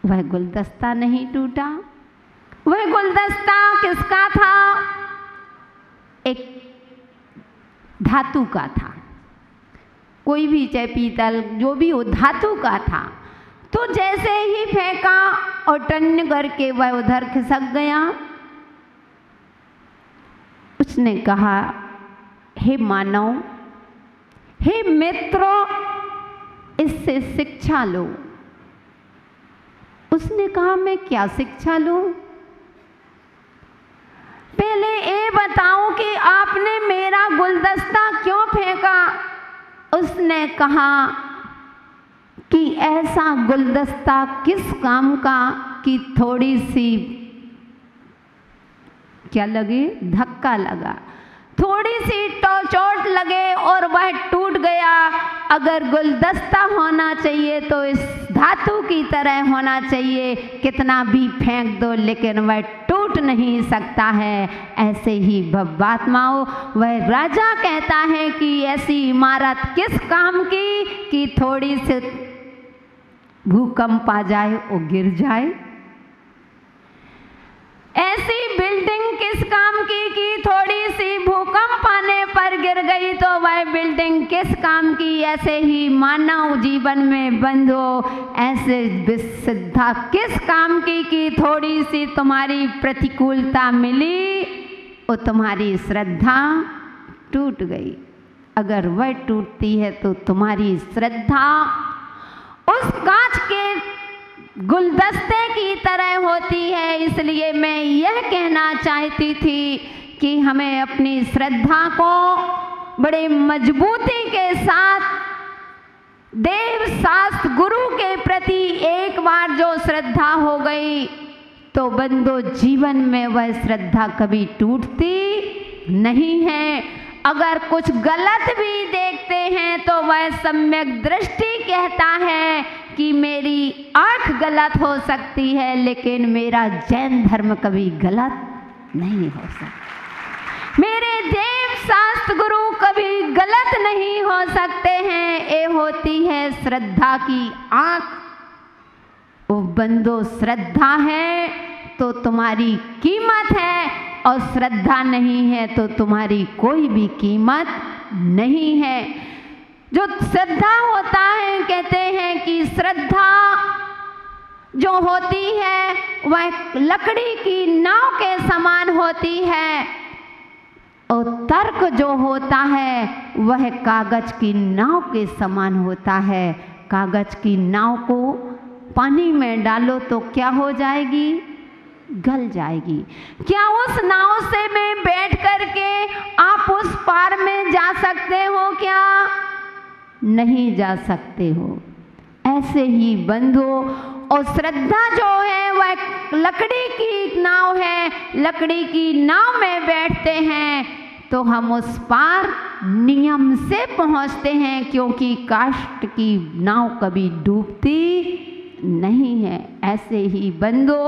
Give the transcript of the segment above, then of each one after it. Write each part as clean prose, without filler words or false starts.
वह गुलदस्ता नहीं टूटा। वह गुलदस्ता किसका था? एक धातु का था, कोई भी, चाहे पीतल जो भी हो, धातु का था। तो जैसे ही फेंका और टन करके वह उधर खिसक गया। उसने कहा, हे मानव, हे मित्रों, इससे शिक्षा लो। उसने कहा, मैं क्या शिक्षा लूं? पहले ये बताओ कि आपने मेरा गुलदस्ता क्यों फेंका? उसने कहा कि ऐसा गुलदस्ता किस काम का कि थोड़ी सी क्या लगे, धक्का लगा, थोड़ी सी चोट लगे और वह टूट गया। अगर गुलदस्ता होना चाहिए तो इस धातु की तरह होना चाहिए, कितना भी फेंक दो लेकिन वह टूट नहीं सकता है। ऐसे ही भव्यात्माओं, वह राजा कहता है कि ऐसी इमारत किस काम की कि थोड़ी सी भूकंप आ जाए और गिर जाए। ऐसी बिल्डिंग किस काम की कि थोड़ी सी भूकंप आने पर गिर गई तो वह बिल्डिंग किस काम की। ऐसे ही मानव जीवन में बंधो, ऐसे विशुद्धता किस काम की कि थोड़ी सी तुम्हारी प्रतिकूलता मिली और तुम्हारी श्रद्धा टूट गई। अगर वह टूटती है तो तुम्हारी श्रद्धा उस कांच के गुलदस्ते की तरह होती है। इसलिए मैं यह कहना चाहती थी कि हमें अपनी श्रद्धा को बड़े मजबूती के साथ देव शास्त्र गुरु के प्रति एक बार जो श्रद्धा हो गई तो बंदो जीवन में वह श्रद्धा कभी टूटती नहीं है। अगर कुछ गलत भी देखते हैं तो वह सम्यक दृष्टि कहता है कि मेरी आँख गलत हो सकती है लेकिन मेरा जैन धर्म कभी गलत नहीं हो सकता, मेरे देव शास्त्र गुरु कभी गलत नहीं हो सकते हैं। ये होती है श्रद्धा की आँख। वो बंदो श्रद्धा है तो तुम्हारी कीमत है और श्रद्धा नहीं है तो तुम्हारी कोई भी कीमत नहीं है। जो श्रद्धा होता है, कहते हैं कि श्रद्धा जो होती है वह लकड़ी की नाव के समान होती है और तर्क जो होता है वह कागज की नाव के समान होता है। कागज की नाव को पानी में डालो तो क्या हो जाएगी? गल जाएगी। क्या उस नाव से में बैठ करके आप उस पार में जा सकते हो? क्या नहीं जा सकते हो। ऐसे ही बंधो, और श्रद्धा जो है वह लकड़ी की नाव है। लकड़ी की नाव में बैठते हैं तो हम उस पार नियम से पहुंचते हैं, क्योंकि काष्ठ की नाव कभी डूबती नहीं है। ऐसे ही बंधो,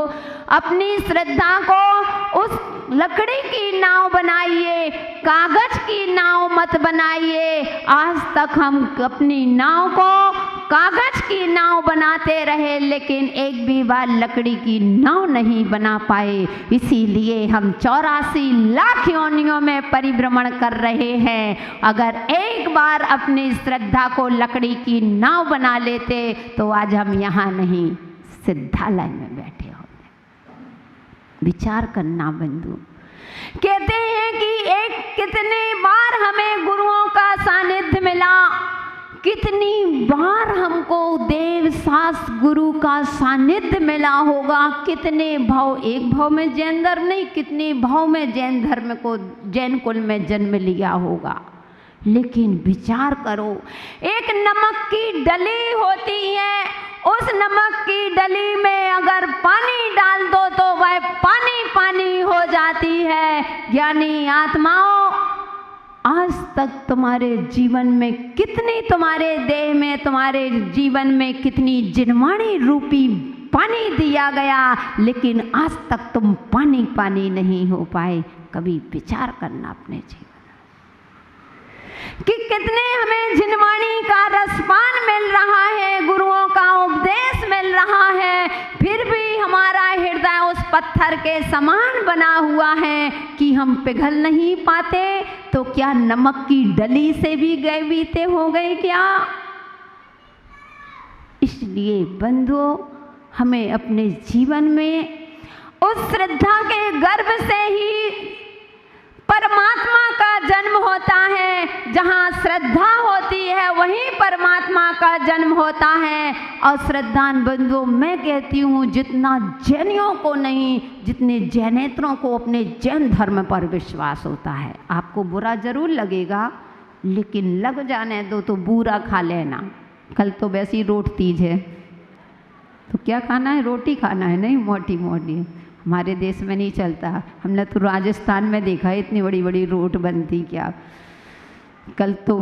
अपनी श्रद्धा को उस लकड़ी की नाव बनाइए, कागज की नाव मत बनाइए। आज तक हम अपनी नाव को कागज की नाव बनाते रहे लेकिन एक भी बार लकड़ी की नाव नहीं बना पाए। इसीलिए हम 84 लाख योनियों में परिभ्रमण कर रहे हैं। अगर एक बार अपनी श्रद्धा को लकड़ी की नाव बना लेते तो आज हम यहाँ नहीं सिद्धालय में बैठे होते। विचार करना बंधु। कहते हैं कि एक कितनी बार हमें गुरुओं का सानिध्य मिला, कितनी बार हमको देव शास्त्र गुरु का सानिध्य मिला होगा। कितने भाव, एक भाव में जैन धर्म नहीं, कितने भाव में जैन धर्म को, जैन कुल में जन्म लिया होगा। लेकिन विचार करो, एक नमक की डली होती है, उस नमक की डली में अगर पानी डाल दो तो वह पानी पानी हो जाती है। ज्ञानी आत्माओं, आज तक तुम्हारे जीवन में कितनी, तुम्हारे देह में, तुम्हारे जीवन में कितनी जिनवाणी रूपी पानी दिया गया, लेकिन आज तक तुम पानी पानी नहीं हो पाए। कभी विचार करना अपने जीवन कि कितने हमें जिनवाणी का रसपान मिल रहा है, गुरुओं का उपदेश मिल रहा है, फिर पत्थर के समान बना हुआ है कि हम पिघल नहीं पाते, तो क्या नमक की डली से भी गए बीते हो गए क्या? इसलिए बंधुओं, हमें अपने जीवन में उस श्रद्धा के गर्भ से ही परमात्मा का जन्म होता है। जहाँ श्रद्धा होती है वहीं परमात्मा का जन्म होता है। और श्रद्धान बंधुओं, मैं कहती हूँ जितना जैनियों को नहीं, जितने जैनेतरों को अपने जैन धर्म पर विश्वास होता है। आपको बुरा जरूर लगेगा, लेकिन लग जाने दो तो बुरा खा लेना। कल तो वैसी रोट तीज है, तो क्या खाना है? रोटी खाना है, नहीं मोटी मोटी। हमारे देश में नहीं चलता। हमने तो राजस्थान में देखा है इतनी बड़ी बड़ी रोट बनती क्या। कल तो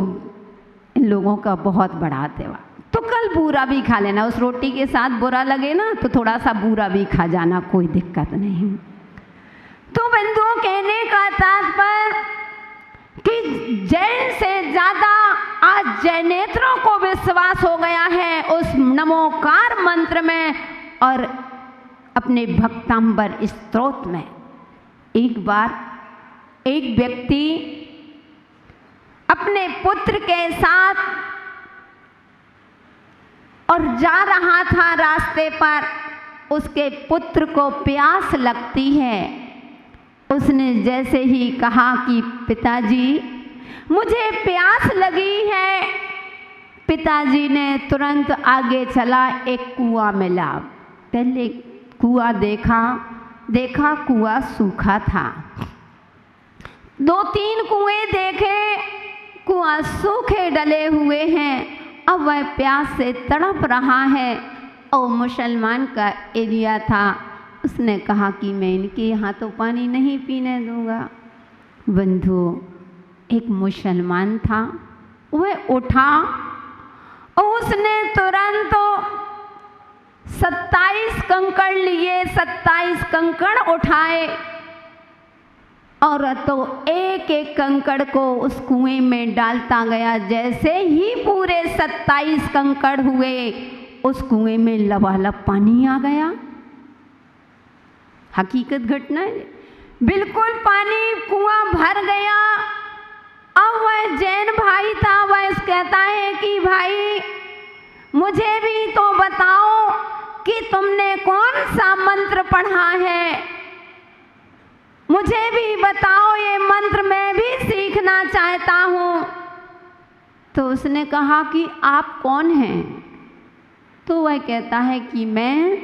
इन लोगों का बहुत बड़ा त्योहार, तो कल बूरा भी खा लेना। उस रोटी के साथ बुरा लगे ना तो थोड़ा सा बूरा भी खा जाना, कोई दिक्कत नहीं। तो बंधुओं, कहने का तात्पर्य कि जैन से ज़्यादा आज जैनेतरों को विश्वास हो गया है उस नमोकार मंत्र में और अपने भक्तांबर स्तोत्र में। एक बार एक व्यक्ति अपने पुत्र के साथ और जा रहा था रास्ते पर, उसके पुत्र को प्यास लगती है। उसने जैसे ही कहा कि पिताजी मुझे प्यास लगी है, पिताजी ने तुरंत आगे चला, एक कुआं मिला। पहले कुआं देखा कुआं सूखा था। 2-3 कुएं देखे, कुआं सूखे डले हुए हैं। अब वह प्यास से तड़प रहा है और मुसलमान का एरिया था। उसने कहा कि मैं इनके यहाँ तो पानी नहीं पीने दूंगा। बंधुओं, एक मुसलमान था, वह उठा और उसने तुरंत 27 कंकड़ लिए, 27 कंकड़ उठाए और तो एक एक कंकड़ को उस कुएं में डालता गया। जैसे ही पूरे 27 कंकड़ हुए, उस कुएं में लबालब पानी आ गया। हकीकत घटना है, बिल्कुल पानी कुआं भर गया। अब वह जैन भाई था, वह कहता है कि भाई मुझे भी तो बताओ कि तुमने कौन सा मंत्र पढ़ा है, मुझे भी बताओ, ये मंत्र मैं भी सीखना चाहता हूँ। तो उसने कहा कि आप कौन हैं? तो वह कहता है कि मैं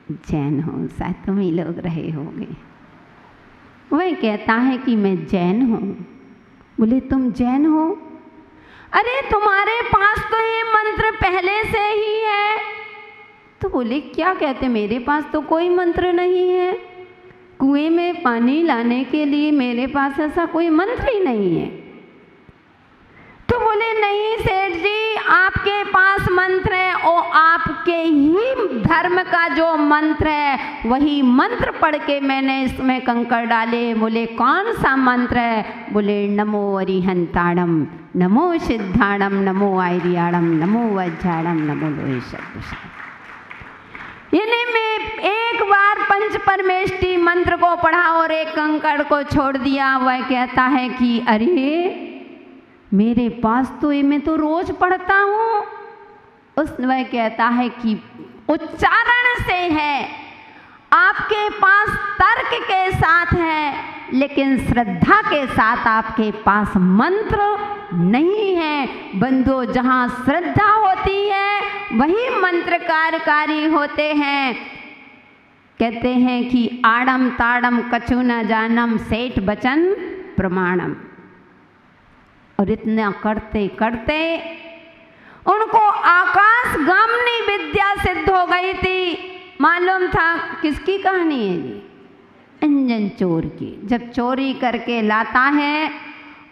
जैन हूँ। शायद तुम ही लोग रहे होंगे। वह कहता है कि मैं जैन हूँ। बोले तुम जैन हो? अरे तुम्हारे पास तो ये मंत्र पहले से ही है। तो बोले क्या कहते, मेरे पास तो कोई मंत्र नहीं है। कुएं में पानी लाने के लिए मेरे पास ऐसा कोई मंत्र ही नहीं है। तो बोले नहीं सेठ जी, आपके पास मंत्र है और आपके ही धर्म का जो मंत्र है वही मंत्र पढ़ के मैंने इसमें कंकड़ डाले। बोले कौन सा मंत्र है? बोले नमो अरिहंताड़म, नमो सिद्धाड़म, नमो आयरियाड़म, नमो वज्राड़म, नमो लोहेशब्दुषम। यानी मैं एक बार पंच परमेष्टि मंत्र को पढ़ा और एक कंकड़ को छोड़ दिया। वह कहता है कि अरे मेरे पास तो ये मैं तो रोज पढ़ता हूँ। वह कहता है कि उच्चारण से है, आपके पास तर्क के साथ है, लेकिन श्रद्धा के साथ आपके पास मंत्र नहीं है। बंधुओं, जहाँ श्रद्धा होती है वही मंत्र कार्यकारी होते हैं। कहते हैं कि आड़म ताड़म कछु न जानम, सेठ बचन प्रमाणम। और इतना करते करते उनको आकाशगामिनी विद्या सिद्ध हो गई थी। मालूम था किसकी कहानी है ये? अंजन चोर की। जब चोरी करके लाता है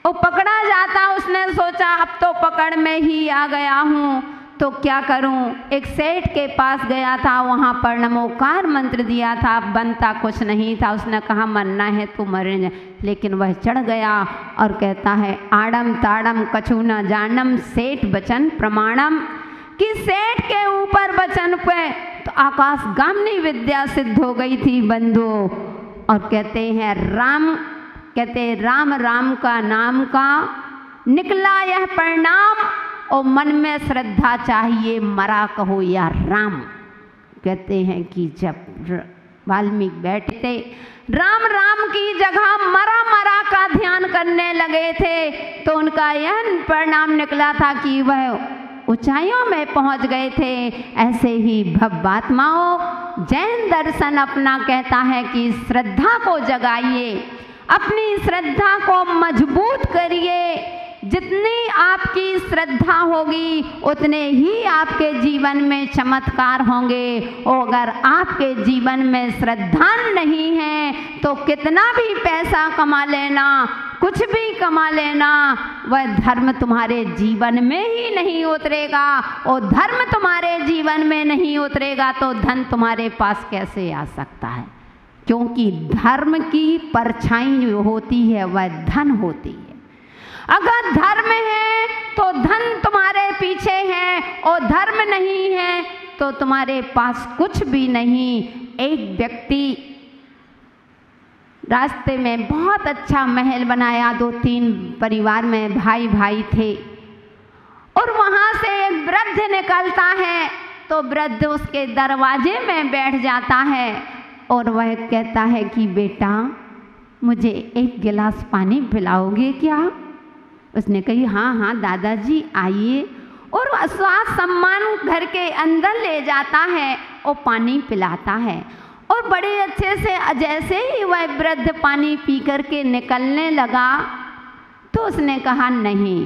और पकड़ा जाता, उसने सोचा अब तो पकड़ में ही आ गया हूँ तो क्या करूं। एक सेठ के पास गया था, वहाँ पर नमोकार मंत्र दिया था, बनता कुछ नहीं था। उसने कहा मरना है तो मरे, लेकिन वह चढ़ गया और कहता है आड़म ताड़म कछु न जानम, सेठ बचन प्रमाणम, कि सेठ के ऊपर वचन पे तो आकाशगामिनी विद्या सिद्ध हो गई थी बंधु। और कहते हैं राम राम का नाम का निकला यह परिणाम, और मन में श्रद्धा चाहिए मरा कहो या राम। कहते हैं कि जब वाल्मीकि बैठे थे राम राम की जगह मरा मरा का ध्यान करने लगे थे, तो उनका यह परिणाम निकला था कि वह ऊंचाइयों में पहुंच गए थे। ऐसे ही भव्यात्माओं, जैन दर्शन अपना कहता है कि श्रद्धा को जगाइए, अपनी श्रद्धा को मजबूत करिए। जितनी आपकी श्रद्धा होगी उतने ही आपके जीवन में चमत्कार होंगे। और अगर आपके जीवन में श्रद्धा नहीं है तो कितना भी पैसा कमा लेना, कुछ भी कमा लेना, वह धर्म तुम्हारे जीवन में ही नहीं उतरेगा। और धर्म तुम्हारे जीवन में नहीं उतरेगा तो धन तुम्हारे पास कैसे आ सकता है? क्योंकि धर्म की परछाई जो होती है वह धन होती है। अगर धर्म है तो धन तुम्हारे पीछे है, और धर्म नहीं है तो तुम्हारे पास कुछ भी नहीं। एक व्यक्ति रास्ते में बहुत अच्छा महल बनाया, 2-3 परिवार में भाई भाई थे, और वहाँ से एक वृद्ध निकलता है तो वृद्ध उसके दरवाजे में बैठ जाता है और वह कहता है कि बेटा मुझे एक गिलास पानी पिलाओगे क्या? उसने कही हाँ दादाजी आइए, और स्वाद सम्मान घर के अंदर ले जाता है और पानी पिलाता है। और बड़े अच्छे से जैसे ही वह वृद्ध पानी पी कर के निकलने लगा तो उसने कहा नहीं,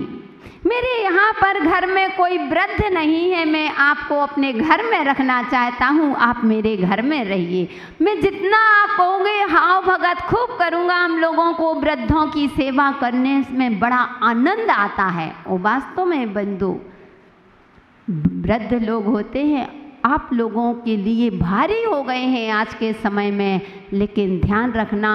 मेरे यहाँ पर घर में कोई वृद्ध नहीं है, मैं आपको अपने घर में रखना चाहता हूँ, आप मेरे घर में रहिए। मैं जितना आप कहोगे हाव भगत खूब करूँगा। हम लोगों को वृद्धों की सेवा करने में बड़ा आनंद आता है। और वास्तव में बंधु, वृद्ध लोग होते हैं आप लोगों के लिए भारी हो गए हैं आज के समय में, लेकिन ध्यान रखना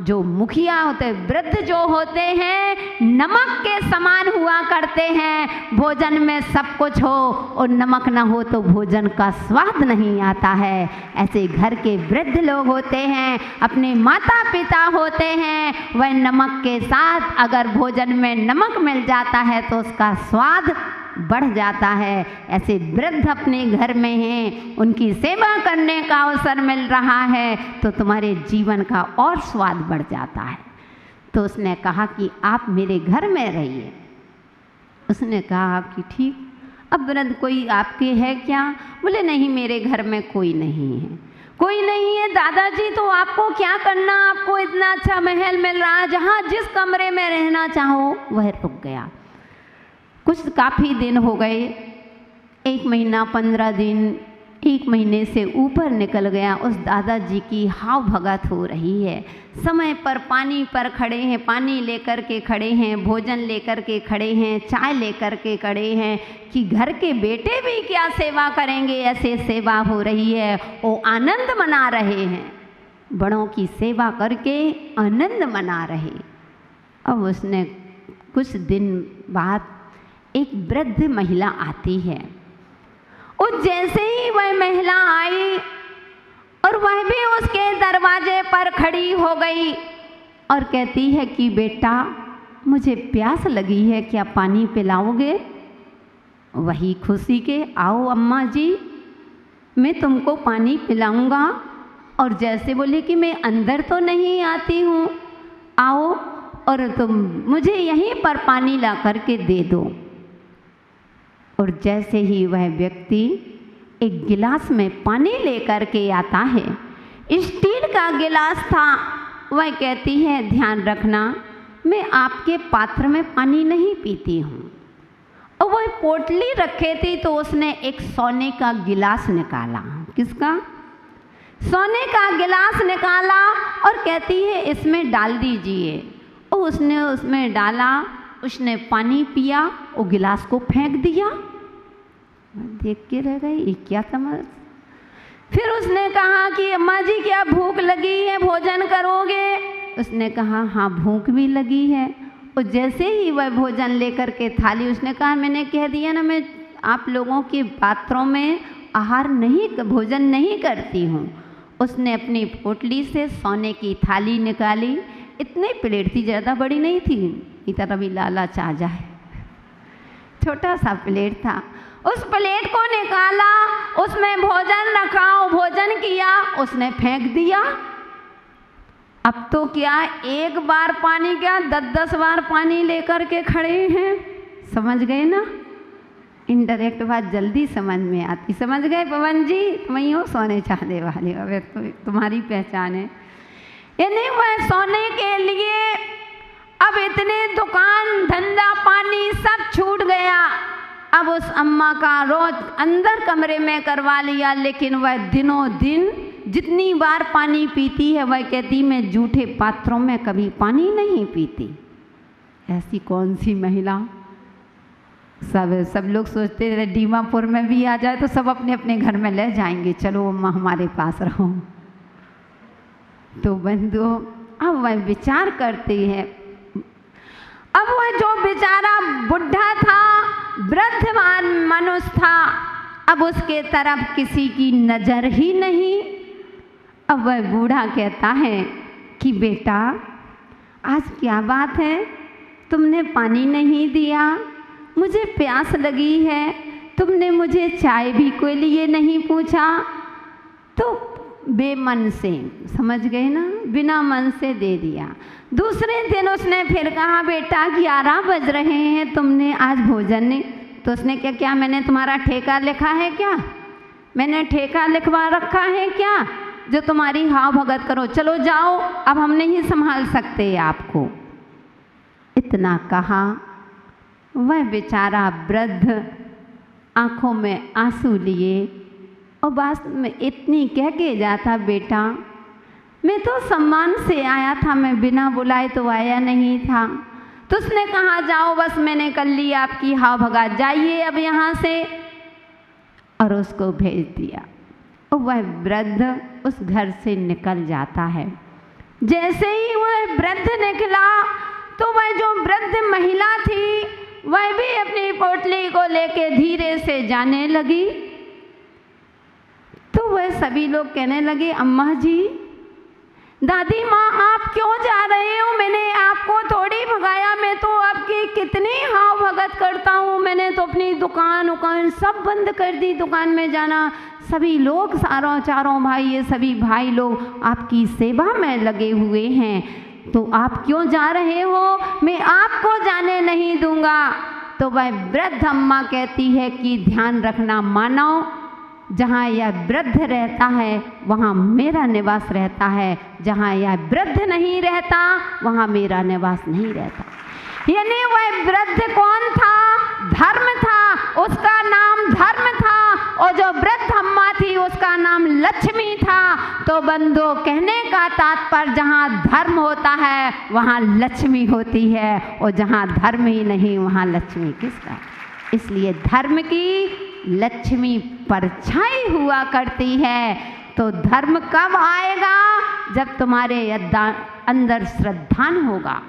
जो मुखिया होते, वृद्ध जो होते हैं, नमक के समान हुआ करते हैं। भोजन में सब कुछ हो और नमक ना हो तो भोजन का स्वाद नहीं आता है। ऐसे घर के वृद्ध लोग होते हैं, अपने माता पिता होते हैं, वह नमक के साथ अगर भोजन में नमक मिल जाता है तो उसका स्वाद बढ़ जाता है। ऐसे वृद्ध अपने घर में हैं, उनकी सेवा करने का अवसर मिल रहा है तो तुम्हारे जीवन का और स्वाद बढ़ जाता है। तो उसने कहा कि आप मेरे घर में रहिए। उसने कहा कि ठीक, अब वृद्ध कोई आपके है क्या? बोले नहीं, मेरे घर में कोई नहीं है। कोई नहीं है दादाजी, तो आपको क्या करना? आपको इतना अच्छा महल मिल रहा है, जहाँ जिस कमरे में रहना चाहो वह रुक गया। कुछ काफ़ी दिन हो गए, 1 महीना 15 दिन, 1 महीने से ऊपर निकल गया। उस दादाजी की हाव भगत हो रही है, समय पर पानी पर खड़े हैं, पानी लेकर के खड़े हैं, भोजन लेकर के खड़े हैं, चाय लेकर के खड़े हैं कि घर के बेटे भी क्या सेवा करेंगे। ऐसे सेवा हो रही है, वो आनंद मना रहे हैं, बड़ों की सेवा करके आनंद मना रहे। अब उसने कुछ दिन बाद एक वृद्ध महिला आती है, और जैसे ही वह महिला आई और वह भी उसके दरवाजे पर खड़ी हो गई और कहती है कि बेटा मुझे प्यास लगी है, क्या पानी पिलाओगे? वही खुशी के, आओ अम्मा जी मैं तुमको पानी पिलाऊंगा। और जैसे बोले कि मैं अंदर तो नहीं आती हूँ, आओ और तुम मुझे यहीं पर पानी ला करके दे दो। और जैसे ही वह व्यक्ति एक गिलास में पानी लेकर के आता है, स्टील का गिलास था, वह कहती है ध्यान रखना मैं आपके पात्र में पानी नहीं पीती हूँ। और वह पोटली रखे थी तो उसने एक सोने का गिलास निकाला। किसका? सोने का गिलास निकाला और कहती है इसमें डाल दीजिए। और उसने उसमें डाला, उसने पानी पिया और गिलास को फेंक दिया। देख के रह गई, ये क्या समझ। फिर उसने कहा कि अम्मा जी क्या भूख लगी है, भोजन करोगे? उसने कहा हाँ भूख भी लगी है। और जैसे ही वह भोजन लेकर के थाली, उसने कहा मैंने कह दिया ना मैं आप लोगों के पात्रों में भोजन नहीं करती हूँ। उसने अपनी पोटली से सोने की थाली निकाली, इतनी प्लेट थी, ज़्यादा बड़ी नहीं थी, इतना भी लालच आ जाए, छोटा सा प्लेट था। उस प्लेट को निकाला, उसमें भोजन रखा, भोजन किया, उसने फेंक दिया। अब तो क्या एक बार पानी क्या 10-10 बार पानी लेकर के खड़े हैं। समझ गए ना? इनडायरेक्ट बात जल्दी समझ में आती। समझ गए पवन जी? वही हो सोने चाहने वाले, अब तो तुम्हारी पहचान है। यानी वह सोने के लिए अब इतने दुकान धंधा पानी सब छूट गया। अब उस अम्मा का रोज अंदर कमरे में करवा लिया, लेकिन वह दिनों दिन जितनी बार पानी पीती है, वह कहती मैं जूठे पात्रों में कभी पानी नहीं पीती। ऐसी कौन सी महिला? सब लोग सोचते थे दीमापुर में भी आ जाए तो सब अपने अपने घर में ले जाएंगे, चलो अम्मा हमारे पास रहो। तो बंधुओं, अब वह विचार करती है। अब वह जो बेचारा बुढ़ा था, वृद्धवान मनुष्य था, अब उसके तरफ किसी की नज़र ही नहीं। अब वह बूढ़ा कहता है कि बेटा आज क्या बात है, तुमने पानी नहीं दिया, मुझे प्यास लगी है, तुमने मुझे चाय भी कोई लिए नहीं पूछा। तो बेमन से, समझ गए ना, बिना मन से दे दिया। दूसरे दिन उसने फिर कहा बेटा 11 बज रहे हैं, तुमने आज भोजन नहीं। तो उसने क्या मैंने तुम्हारा ठेका लिखा है क्या? मैंने ठेका लिखवा रखा है क्या जो तुम्हारी हाव भगत करो? चलो जाओ, अब हम नहीं संभाल सकते आपको। इतना कहा, वह बेचारा वृद्ध आँखों में आंसू लिए और वास्तव में इतनी कह के जाता बेटा मैं तो सम्मान से आया था, मैं बिना बुलाए तो आया नहीं था। तो उसने कहा जाओ बस मैंने कर ली आपकी हाव भगा, जाइए अब यहाँ से, और उसको भेज दिया। और वह वृद्ध उस घर से निकल जाता है। जैसे ही वह वृद्ध निकला तो वह जो वृद्ध महिला थी वह भी अपनी पोटली को लेके धीरे से जाने लगी। तो वह सभी लोग कहने लगे अम्मा जी, दादी माँ आप क्यों जा रहे हो? मैंने आपको थोड़ी भगाया, मैं तो आपकी कितनी हाव भगत करता हूँ। मैंने तो अपनी दुकान सब बंद कर दी, दुकान में जाना। सभी लोग चारों भाई, ये सभी भाई लोग आपकी सेवा में लगे हुए हैं, तो आप क्यों जा रहे हो? मैं आपको जाने नहीं दूंगा। तो वह वृद्ध अम्मा कहती है कि ध्यान रखना मानव, जहाँ यह वृद्ध रहता है वहाँ मेरा निवास रहता है, जहाँ यह वृद्ध नहीं रहता वहाँ मेरा निवास नहीं रहता। यानी वह वृद्ध कौन था? धर्म था, उसका नाम धर्म था, और जो वृद्ध अम्मा थी उसका नाम लक्ष्मी था। तो बंधु कहने का तात्पर्य जहाँ धर्म होता है वहाँ लक्ष्मी होती है, और जहाँ धर्म ही नहीं वहाँ लक्ष्मी किसका? इसलिए धर्म की लक्ष्मी परछाई हुआ करती है। तो धर्म कब आएगा? जब तुम्हारे अंदर श्रद्धा होगा।